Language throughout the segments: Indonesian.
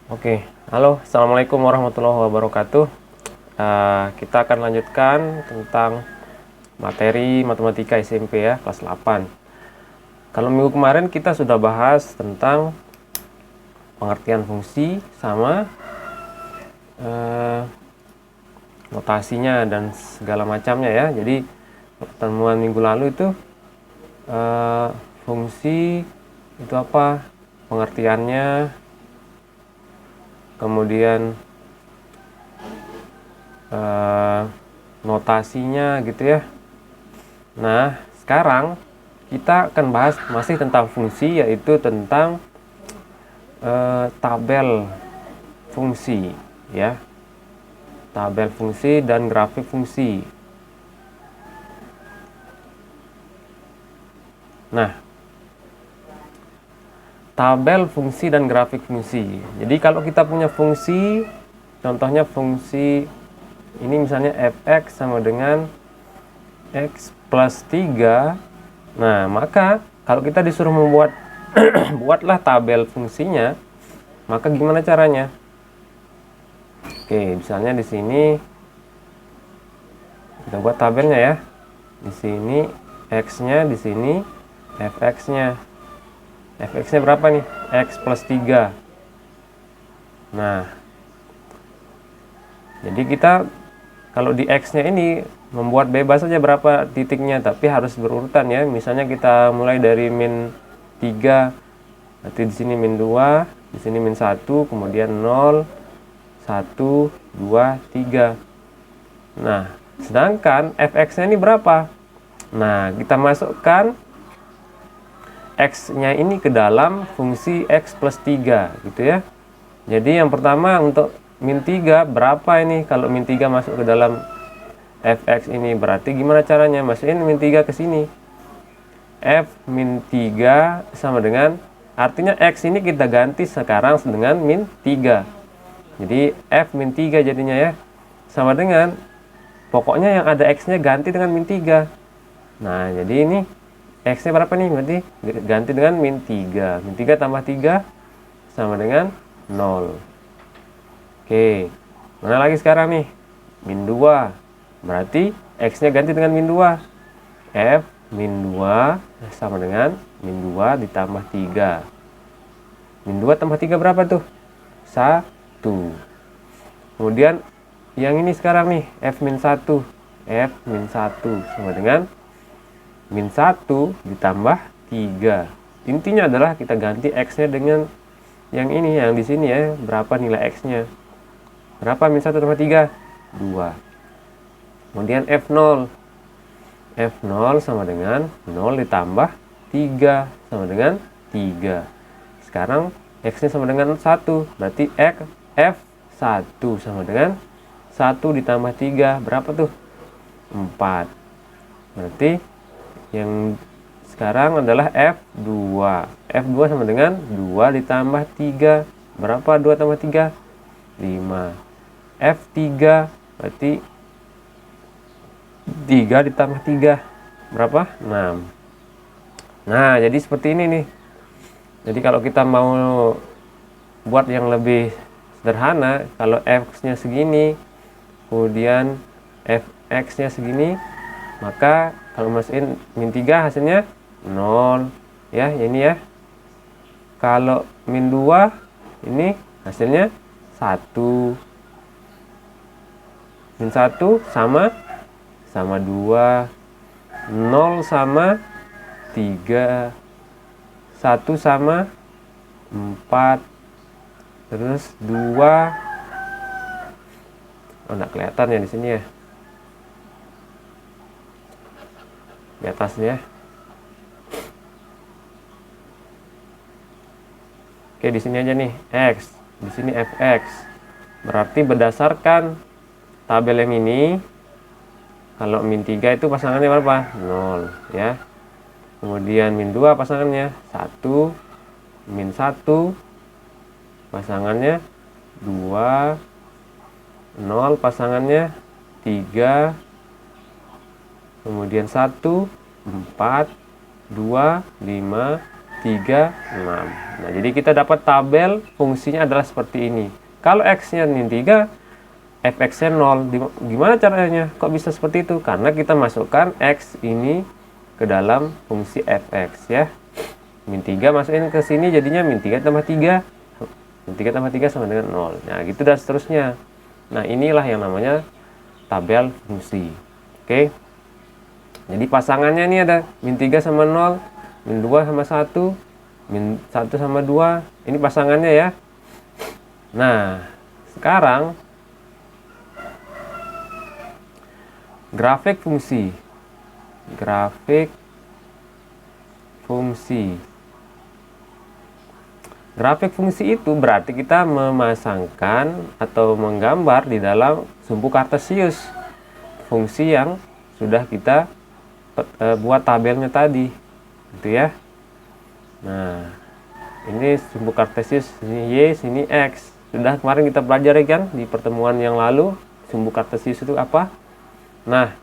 Oke, halo, assalamualaikum warahmatullahi wabarakatuh. Kita akan lanjutkan tentang materi matematika SMP ya, kelas 8. Kalau minggu kemarin kita sudah bahas tentang pengertian fungsi sama notasinya dan segala macamnya ya. Jadi pertemuan minggu lalu itu fungsi itu apa, pengertiannya, kemudian notasinya gitu ya. Nah, sekarang kita akan bahas masih tentang fungsi, yaitu tentang tabel fungsi ya. Tabel fungsi dan grafik fungsi. Nah, tabel fungsi dan grafik fungsi. Jadi kalau kita punya fungsi, contohnya fungsi ini misalnya fx sama dengan x plus 3. Nah, maka kalau kita disuruh membuat buatlah tabel fungsinya, maka gimana caranya? Oke, misalnya di sini kita buat tabelnya ya. Di sini x-nya, di sini fx-nya. Fx-nya berapa nih? X plus 3. Nah, jadi kita kalau di x-nya ini membuat bebas saja berapa titiknya, tapi harus berurutan ya. Misalnya kita mulai dari min 3, nanti di sini min 2, di sini min 1, kemudian 0, 1, 2, 3. Nah, sedangkan fx-nya ini berapa? Nah, kita masukkan x-nya ini ke dalam fungsi x plus 3 gitu ya. Jadi yang pertama untuk min 3 berapa ini? Kalau min 3 masuk ke dalam fx ini, berarti gimana caranya? Masukin min 3 ke sini. F min 3 sama dengan, artinya x ini kita ganti sekarang dengan min 3. Jadi F min 3 jadinya ya. Sama dengan, pokoknya yang ada x-nya ganti dengan min 3. Nah, jadi ini x-nya berapa nih? Berarti ganti dengan min 3. Min 3 tambah 3 sama dengan 0. Oke, mana lagi sekarang nih? Min 2. Berarti x-nya ganti dengan min 2. F min 2 sama dengan min 2 ditambah 3. Min 2 tambah 3 berapa tuh? 1. Kemudian yang ini sekarang nih, F min 1. F min 1 sama dengan min 1 ditambah 3. Intinya adalah kita ganti x-nya dengan yang ini, yang di sini ya. Berapa nilai x-nya? Berapa min 1 tambah 3? 2. Kemudian F0. F0 sama dengan 0 ditambah 3 sama dengan 3. Sekarang x-nya sama dengan 1. Berarti F1 sama dengan 1 ditambah 3. Berapa tuh? 4. Berarti yang sekarang adalah F2. F2 sama dengan 2 ditambah 3. Berapa 2 tambah 3? 5. F3 berarti 3 ditambah 3 berapa? 6. Nah, jadi seperti ini nih. Jadi kalau kita mau buat yang lebih sederhana, kalau x-nya segini, kemudian fx-nya segini, maka kalau masukin min 3 hasilnya 0 ya, ini ya. Kalau min 2 ini hasilnya 1. Min 1 sama 2, 0 sama 3, 1 sama 4, terus 2, enggak kelihatan ya di sini ya, di atasnya. Oke, di sini aja nih x, di sini fx. Berarti berdasarkan tabel yang ini, kalau min 3 itu pasangannya berapa? 0 ya. Kemudian min 2 pasangannya 1, min 1 pasangannya 2, 0 pasangannya 3, kemudian 1, 4, 2, 5, 3, 6. Nah, jadi kita dapat tabel fungsinya adalah seperti ini. Kalau X-nya min 3, fx-nya 0. Gimana caranya? Kok bisa seperti itu? Karena kita masukkan X ini ke dalam fungsi fx ya. Min 3 masukin ke sini jadinya min 3 tambah 3. Min 3 tambah 3 sama dengan 0. Nah, gitu dan seterusnya. Nah, inilah yang namanya tabel fungsi. Oke. Jadi pasangannya ini ada min 3 sama 0, min 2 sama 1, min 1 sama 2. Ini pasangannya ya. Nah, sekarang grafik fungsi. Grafik fungsi. Grafik fungsi itu berarti kita memasangkan atau menggambar di dalam sumbu kartesius fungsi yang sudah kita buat tabelnya tadi, gitu ya. Nah, ini sumbu kartesius, sini Y, sini X. Sudah kemarin kita pelajari kan di pertemuan yang lalu, sumbu kartesius itu apa? Nah,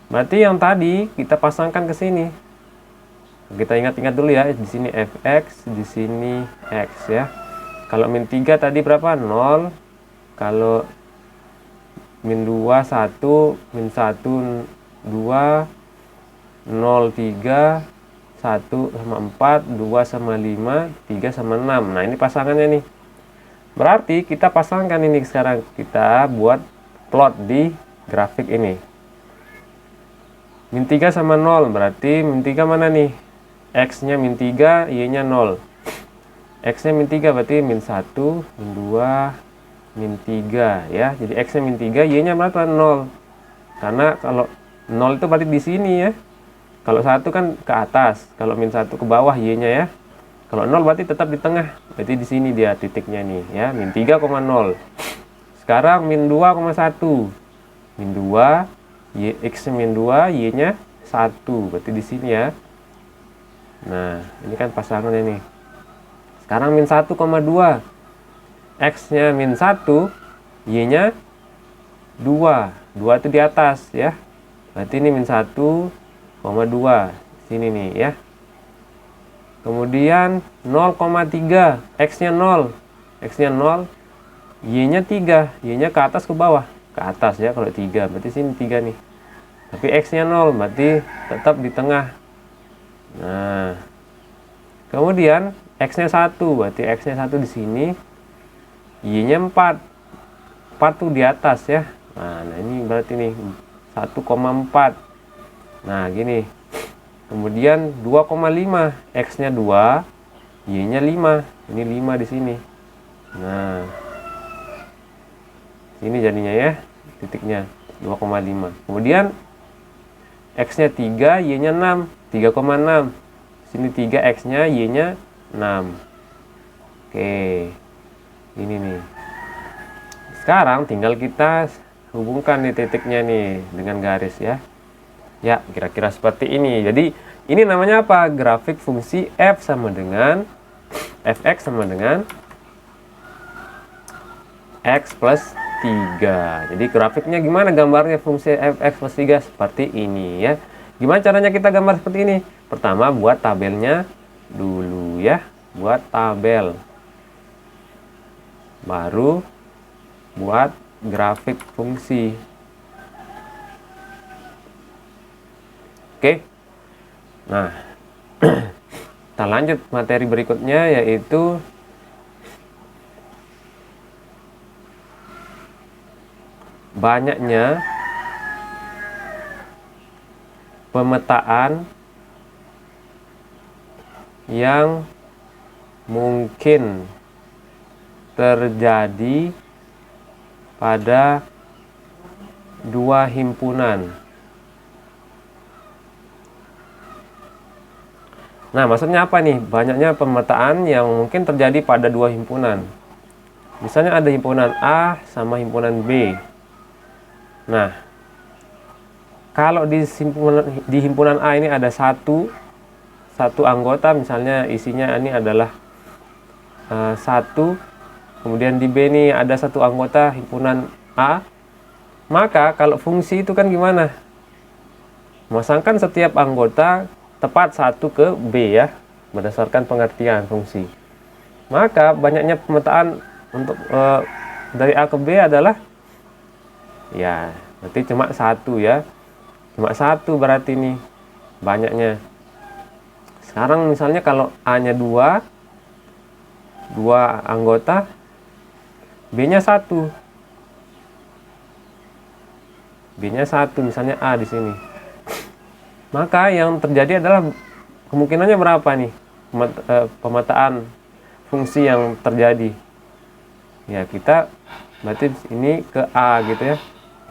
berarti yang tadi kita pasangkan ke sini. Kita ingat-ingat dulu ya, di sini fx, di sini x ya. Kalau min 3 tadi berapa? 0. Kalau min 2 1, min 1 2, 0 3, 1 sama 4, 2 sama 5, 3 sama 6. Nah, ini pasangannya nih. Berarti kita pasangkan ini sekarang. Kita buat plot di grafik ini. Min 3 sama 0, berarti min 3 mana nih? X-nya min 3, Y-nya 0. X-nya min 3, berarti min 1, min 2, min 3 ya. Jadi X-nya min 3, Y-nya berapa? 0. Karena kalau 0 itu berarti di sini ya. Kalau 1 kan ke atas, kalau min 1 ke bawah Y-nya ya. Kalau 0 berarti tetap di tengah. Berarti di sini dia titiknya nih ya, min 3,0. Sekarang min 2,1. Min 2, X min 2, Y-nya 1. Berarti di sini ya. Nah, ini kan pasangannya nih. Sekarang min 1,2. X-nya min 1, Y-nya 2. 2 itu di atas ya. Berarti ini min 1,2. Sini nih ya. Kemudian 0,3. X-nya 0. X-nya 0. Y-nya 3. Y-nya ke atas ke bawah? Ke atas ya kalau 3. Berarti sini 3 nih. Tapi X-nya 0. Berarti tetap di tengah. Nah. Kemudian X-nya 1. Berarti X-nya 1 di sini. Y-nya 4. 4 tuh di atas ya. Nah, ini berarti nih 1,4. Nah, gini. Kemudian 2,5. X-nya 2. Y-nya 5. Ini 5 di sini. Nah. Ini jadinya ya, titiknya 2,5. Kemudian X-nya 3, Y-nya 6, 3,6. Sini 3 X-nya, Y-nya 6. Oke. Ini nih. Sekarang tinggal kita hubungkan nih titiknya nih dengan garis ya. Ya, kira-kira seperti ini. Jadi, ini namanya apa? Grafik fungsi f sama dengan fx sama dengan x plus 3. Jadi grafiknya gimana gambarnya fungsi fx plus 3? Seperti ini ya. Gimana caranya kita gambar seperti ini? Pertama buat tabelnya dulu ya. Buat tabel. Baru buat grafik fungsi. Oke. Nah, kita lanjut materi berikutnya yaitu banyaknya pemetaan yang mungkin terjadi pada dua himpunan. Nah, maksudnya apa nih? Banyaknya pemetaan yang mungkin terjadi pada dua himpunan. Misalnya ada himpunan A sama himpunan B. Nah, kalau di himpunan A ini ada satu anggota, misalnya isinya ini adalah 1. Kemudian di B ini ada satu anggota himpunan A. Maka kalau fungsi itu kan gimana? Memasangkan setiap anggota tepat 1 ke B ya. berdasarkan pengertian fungsi. Maka banyaknya pemetaan untuk dari A ke B adalah, ya berarti cuma satu ya, cuma satu berarti nih banyaknya. Sekarang misalnya kalau A-nya 2 anggota, B-nya 1. B-nya 1 misalnya A di sini. Maka yang terjadi adalah kemungkinannya berapa nih pemetaan fungsi yang terjadi? Ya kita berarti ini ke A gitu ya.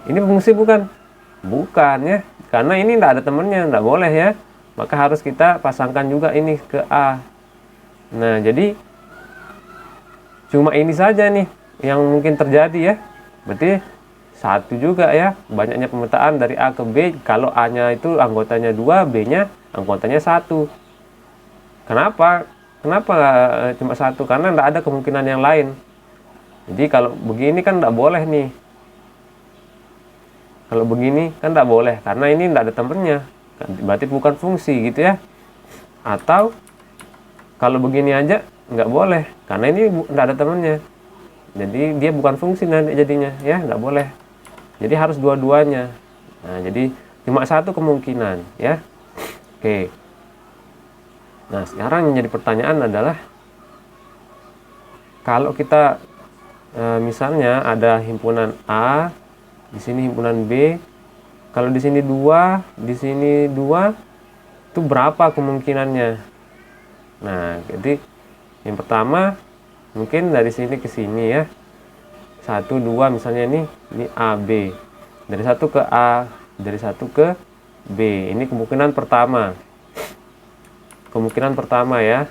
Ini fungsi bukan? Bukan ya, karena ini tidak ada temennya, tidak boleh ya. Maka harus kita pasangkan juga ini ke A. Nah, jadi cuma ini saja nih yang mungkin terjadi ya. Berarti 1 juga ya, banyaknya pemetaan dari A ke B. Kalau A-nya itu anggotanya 2, B-nya anggotanya 1. Kenapa? Kenapa cuma 1? Karena tidak ada kemungkinan yang lain. Jadi kalau begini kan tidak boleh nih. Kalau begini kan tidak boleh, karena ini tidak ada temennya. Berarti bukan fungsi gitu ya. Atau kalau begini aja nggak boleh, karena ini nggak ada temennya. Jadi dia bukan fungsi nanti jadinya ya, nggak boleh. Jadi harus dua-duanya. Nah, jadi cuma 1 kemungkinan ya. Oke. Nah, sekarang yang jadi pertanyaan adalah, kalau kita misalnya ada himpunan A, di sini himpunan B, kalau di sini 2, di sini 2, itu berapa kemungkinannya? Nah, jadi yang pertama mungkin dari sini ke sini ya. 1, 2 misalnya ini A, B. Dari 1 ke A, dari 1 ke B. Ini kemungkinan pertama. Kemungkinan pertama ya.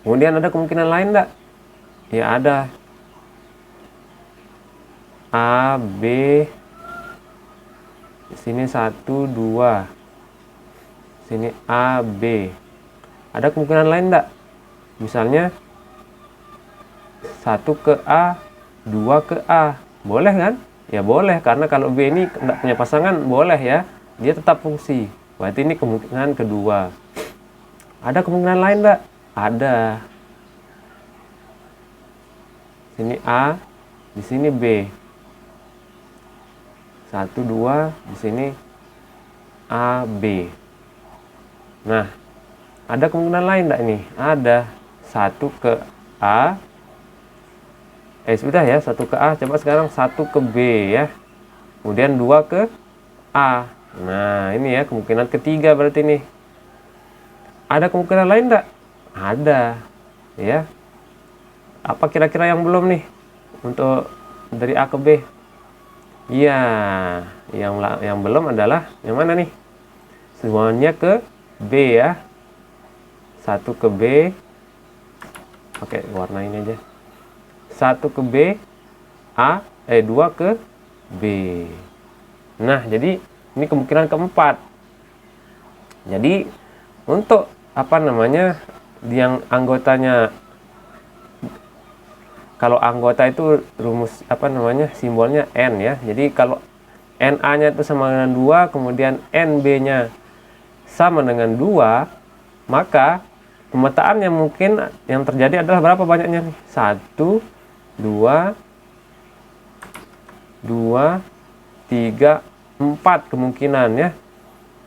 Kemudian ada kemungkinan lain enggak? Ya ada. A, B, di sini 1, 2. Sini A, B. Ada kemungkinan lain enggak? Misalnya 1 ke A, 2 ke A. Boleh kan? Ya boleh, karena kalau B ini tidak punya pasangan, boleh ya. Dia tetap fungsi. Berarti ini kemungkinan kedua. Ada kemungkinan lain enggak? Ada. Sini A, di sini B. 1, 2, di sini A, B. Nah, ada kemungkinan lain enggak ini? Ada. 1 ke A. Sudah ya, 1 ke A. Coba sekarang 1 ke B ya. Kemudian 2 ke A. Nah, ini ya kemungkinan ketiga berarti nih. Ada kemungkinan lain enggak? Ada. Ya. Apa kira-kira yang belum nih untuk dari A ke B? Iya, yang belum adalah yang mana nih? Semuanya ke B ya. 1 ke B. Pakai warna ini aja. 1 ke B, 2 ke B. Nah, jadi ini kemungkinan keempat. Jadi untuk apa namanya, yang anggotanya, kalau anggota itu rumus apa namanya, simbolnya N ya. Jadi kalau NA-nya itu sama dengan 2, kemudian NB-nya sama dengan 2, maka pemetaan yang mungkin yang terjadi adalah berapa banyaknya nih? 1, 2, 3, 4 kemungkinan ya.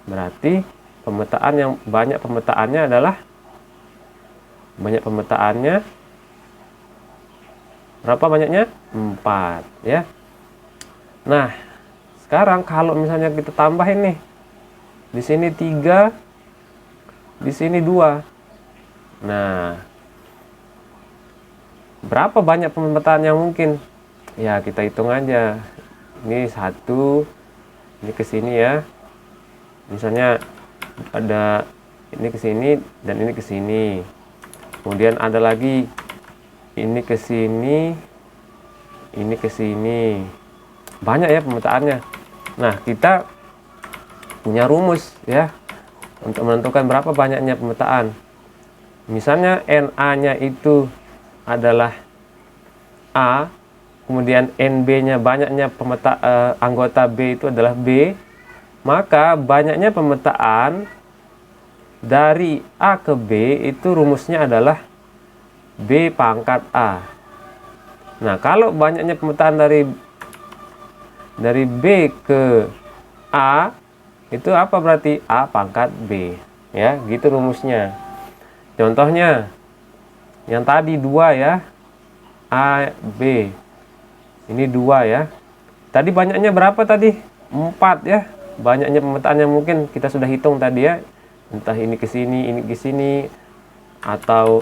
Berarti pemetaan yang banyak pemetaannya adalah berapa banyaknya? 4 ya. Nah, sekarang kalau misalnya kita tambahin nih, di sini 3, di sini 2. Nah, berapa banyak pemetaan yang mungkin? Ya, kita hitung aja. Ini 1, ini ke sini ya. Misalnya ada ini ke sini dan ini ke sini. Kemudian ada lagi ini ke sini, ini ke sini. Banyak ya pemetaannya. Nah, kita punya rumus ya untuk menentukan berapa banyaknya pemetaan. Misalnya NA-nya itu adalah A, kemudian NB-nya banyaknya anggota B itu adalah B, maka banyaknya pemetaan dari A ke B itu rumusnya adalah B pangkat A. Nah, kalau banyaknya pemetaan dari B ke A, itu apa berarti? A pangkat B. Ya, gitu rumusnya. Contohnya, yang tadi 2 ya, A, B. Ini 2 ya. Tadi banyaknya berapa tadi? 4 ya. Banyaknya pemetaannya mungkin kita sudah hitung tadi ya. Entah ini ke sini, atau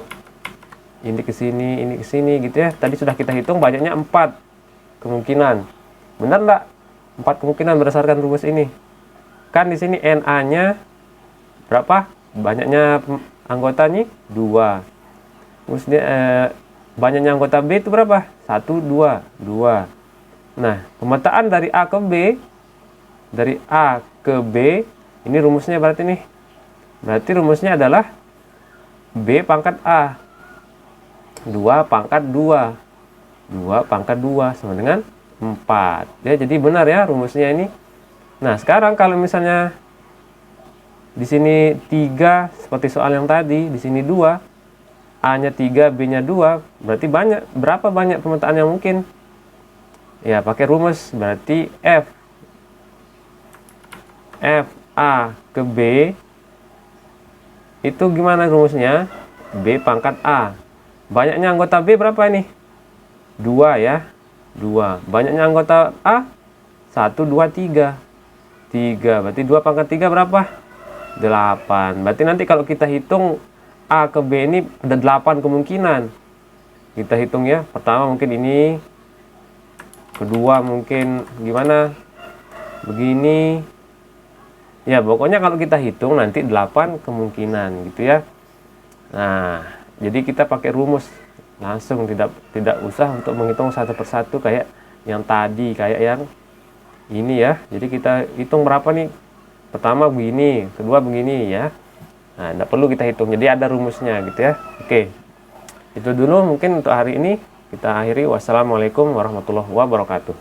ini ke sini gitu ya. Tadi sudah kita hitung banyaknya 4 kemungkinan. Benar enggak? 4 kemungkinan berdasarkan rumus ini. Kan di sini NA-nya berapa? Banyaknya anggotanya 2. Terus banyaknya anggota B itu berapa? 1, 2, 2. Nah, pemetaan dari A ke B, dari A ke B, ini rumusnya berarti nih. Berarti rumusnya adalah B pangkat A. 2 pangkat 2. 2 pangkat 2 sama dengan 4. Ya, jadi benar ya rumusnya ini. Nah, sekarang kalau misalnya di sini 3 seperti soal yang tadi, di sini 2, A-nya 3, B-nya 2, berarti berapa banyak pemetaan yang mungkin? Ya, pakai rumus berarti F A ke B itu gimana rumusnya? B pangkat A. Banyaknya anggota B berapa ini? 2 ya. 2. Banyaknya anggota A? 1, 2, 3. 3. Berarti 2 pangkat 3 berapa? 8. Berarti nanti kalau kita hitung A ke B ini ada 8 kemungkinan. Kita hitung ya. Pertama mungkin ini. Kedua mungkin gimana? Begini. Ya, pokoknya kalau kita hitung nanti 8 kemungkinan gitu ya. Nah, jadi kita pakai rumus langsung, tidak usah untuk menghitung satu persatu kayak yang tadi, kayak yang ini ya. Jadi kita hitung berapa nih? Pertama begini, kedua begini ya. Nah, tidak perlu kita hitung. Jadi ada rumusnya gitu ya. Oke. Itu dulu mungkin untuk hari ini. Kita akhiri. Wassalamualaikum warahmatullahi wabarakatuh.